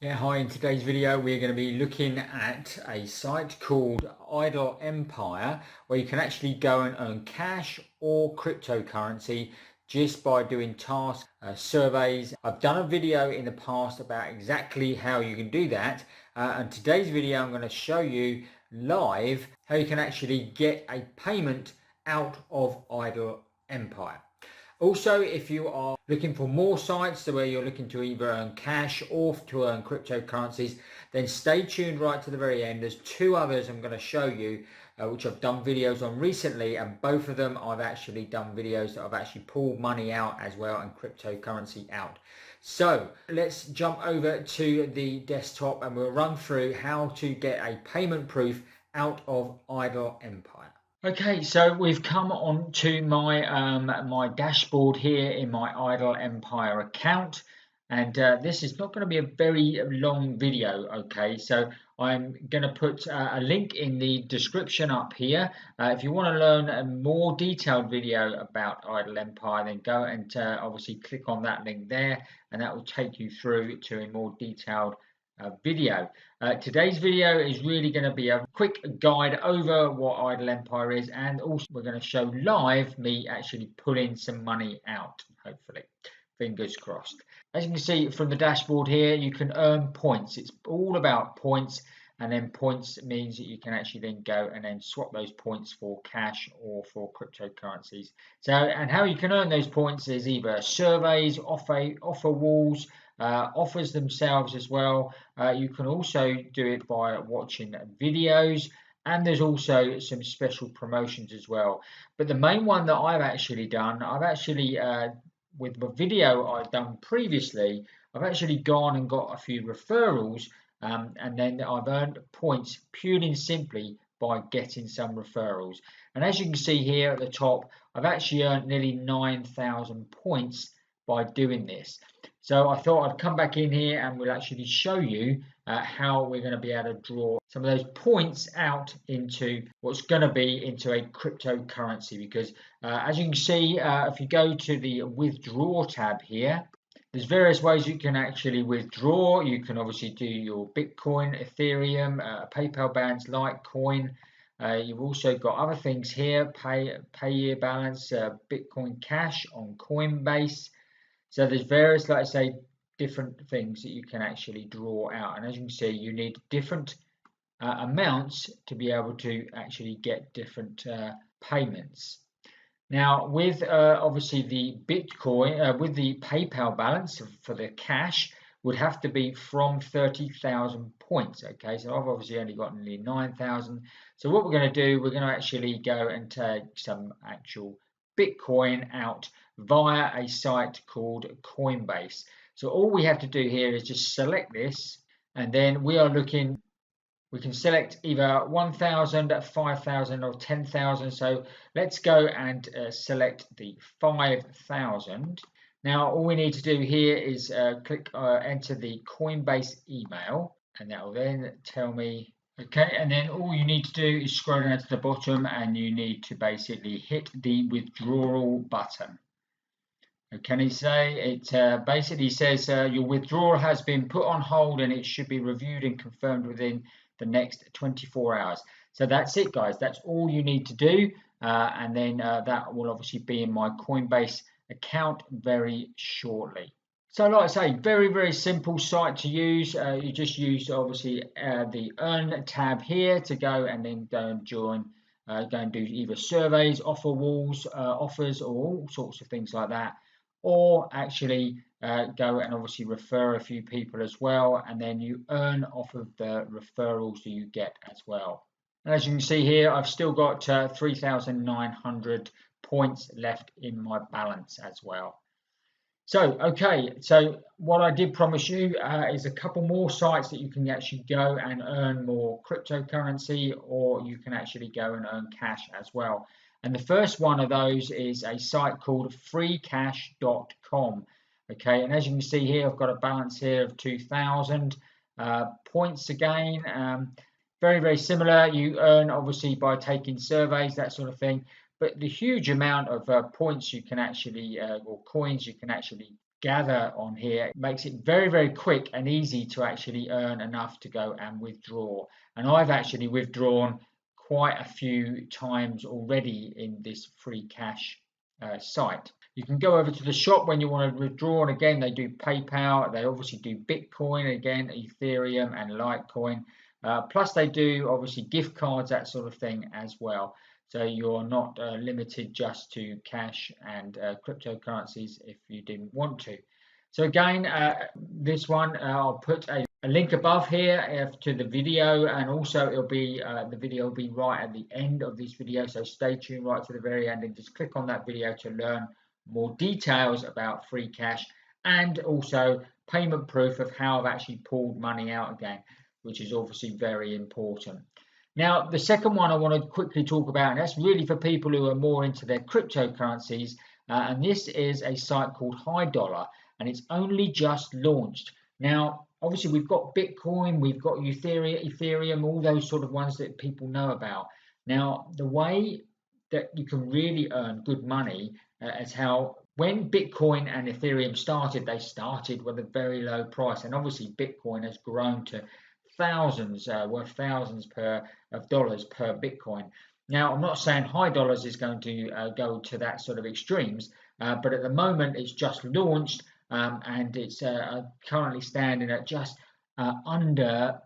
Yeah, hi, in today's video we're going to be looking at a site called Idle Empire where you can actually go and earn cash or cryptocurrency just by doing tasks, surveys. I've done a video in the past about exactly how you can do that, and today's video I'm going to show you live how you can actually get a payment out of Idle Empire. Also, if you are looking for more sites where you're looking to either earn cash or to earn cryptocurrencies, then stay tuned right to the very end. There's two others I'm going to show you which I've done videos on recently, and both of them I've actually done videos that I've actually pulled money out as well and cryptocurrency out. So let's jump over to the desktop and we'll run through how to get a payment proof out of Idle Empire. Okay, so we've come on to my my dashboard here in my Idle Empire account, and this is not going to be a very long video. Okay, so I'm going to put a link in the description up here. If you want to learn a more detailed video about Idle Empire, then go and obviously click on that link there, and that will take you through to a more detailed video. Today's video is really going to be a quick guide over what Idle Empire is, and also we're going to show live me actually pulling some money out, hopefully. Fingers crossed. As you can see from the dashboard here, you can earn points. It's all about points, and then points means that you can actually then go and then swap those points for cash or for cryptocurrencies. So, and how you can earn those points is either surveys, offer walls, offers themselves as well. You can also do it by watching videos, and there's also some special promotions as well. But the main one that I've actually done, with the video I've done previously, I've actually gone and got a few referrals, and then I've earned points purely and simply by getting some referrals. And as you can see here at the top, I've actually earned nearly 9,000 points by doing this. So I thought I'd come back in here and we'll actually show you how we're going to be able to draw some of those points out into what's going to be into a cryptocurrency, because as you can see, if you go to the withdraw tab here, there's various ways you can actually withdraw. You can obviously do your Bitcoin, Ethereum, PayPal balance, Litecoin. You've also got other things here, pay year balance, Bitcoin Cash on Coinbase. So there's various, like I say, different things that you can actually draw out. And as you can see, you need different amounts to be able to actually get different payments. Now, with obviously the Bitcoin, with the PayPal balance for the cash, would have to be from 30,000 points. Okay, so I've obviously only got nearly 9,000. So what we're going to do, we're going to actually go and take some actual Bitcoin out via a site called Coinbase. So all we have to do here is just select this, and then we can select either 1,000, 5,000 or 10,000. So let's go and select the 5,000. Now all we need to do here is click enter the Coinbase email, and that will then tell me. Okay, and then all you need to do is scroll down to the bottom and you need to basically hit the withdrawal button. Can he say it basically says your withdrawal has been put on hold and it should be reviewed and confirmed within the next 24 hours. So that's it, guys. That's all you need to do, and then that will obviously be in my Coinbase account very shortly. So like I say, very, very simple site to use. You just use obviously the Earn tab here to go and then go and join, go and do either surveys, offer walls, offers, or all sorts of things like that. Or actually go and obviously refer a few people as well, and then you earn off of the referrals that you get as well. And as you can see here, I've still got 3,900 points left in my balance as well. So, okay, so what I did promise you is a couple more sites that you can actually go and earn more cryptocurrency, or you can actually go and earn cash as well. And the first one of those is a site called freecash.com. Okay, and as you can see here, I've got a balance here of 2,000 points again. Very, very similar. You earn obviously by taking surveys, that sort of thing. But the huge amount of points you can actually, or coins you can actually gather on here. It makes it very, very quick and easy to actually earn enough to go and withdraw. And I've actually withdrawn quite a few times already in this free cash site. You can go over to the shop when you want to withdraw, and again they do PayPal, they obviously do Bitcoin, again Ethereum and Litecoin, plus they do obviously gift cards, that sort of thing as well. So you're not limited just to cash and cryptocurrencies if you didn't want to. So again, this one I'll put a link above here to the video, and also it'll be the video will be right at the end of this video, so stay tuned right to the very end and just click on that video to learn more details about free cash and also payment proof of how I've actually pulled money out again, which is obviously very important. Now, the second one I want to quickly talk about, and that's really for people who are more into their cryptocurrencies, and this is a site called High Dollar, and it's only just launched. Now, obviously, we've got Bitcoin, we've got Ethereum, all those sort of ones that people know about. Now, the way that you can really earn good money is how when Bitcoin and Ethereum started, they started with a very low price, and obviously Bitcoin has grown to thousands, worth thousands of dollars per Bitcoin. Now, I'm not saying High Dollars is going to go to that sort of extremes, but at the moment it's just launched, and it's currently standing at just under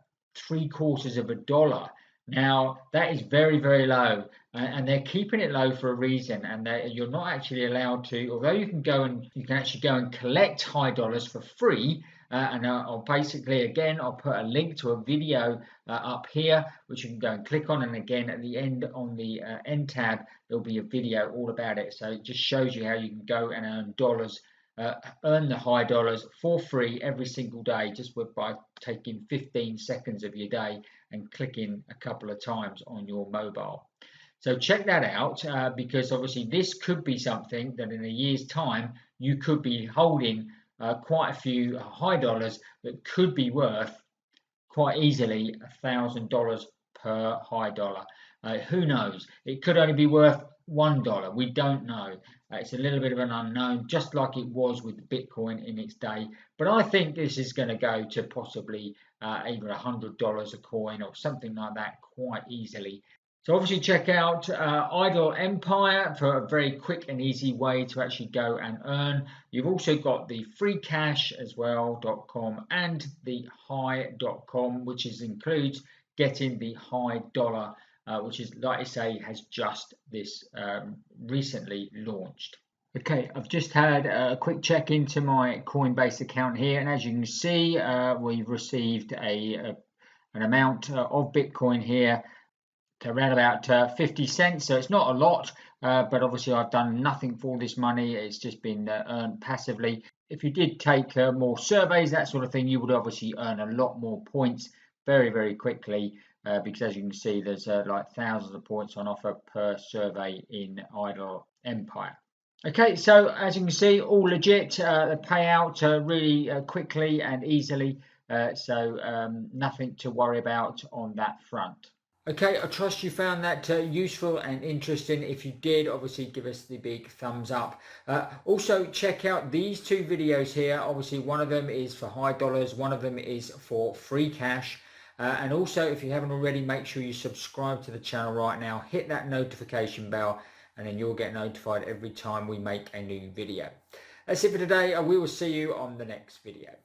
$0.75. Now, that is very, very low, and they're keeping it low for a reason, and you're not actually allowed to, although you can actually go and collect High Dollars for free, and I'll basically, again, I'll put a link to a video up here, which you can go and click on, and again, at the end on the end tab, there'll be a video all about it, so it just shows you how you can go and earn dollars, earn the High Dollars for free every single day, just by taking 15 seconds of your day and clicking a couple of times on your mobile. So check that out, because obviously this could be something that in a year's time you could be holding quite a few High Dollars that could be worth quite easily $1,000 per High Dollar. Who knows? It could only be worth $1. We don't know. It's a little bit of an unknown, just like it was with Bitcoin in its day. But I think this is going to go to possibly either $100 a coin or something like that quite easily. So obviously check out Idle Empire for a very quick and easy way to actually go and earn. You've also got the freecash as well.com and the high.com, which includes getting the High Dollar, which is, like I say, has just this recently launched. Okay, I've just had a quick check into my Coinbase account here, and as you can see, we've received an amount of Bitcoin here to around about 50 cents, so it's not a lot, but obviously I've done nothing for this money. It's just been earned passively. If you did take more surveys, that sort of thing, you would obviously earn a lot more points very, very quickly, because as you can see, there's like thousands of points on offer per survey in Idle Empire. Okay, so as you can see, all legit. The payout really quickly and easily, so nothing to worry about on that front. Okay, I trust you found that useful and interesting. If you did, obviously give us the big thumbs up. Also, check out these two videos here. Obviously, one of them is for High Dollars, one of them is for free cash. And also, if you haven't already, make sure you subscribe to the channel right now. Hit that notification bell, and then you'll get notified every time we make a new video. That's it for today. We will see you on the next video.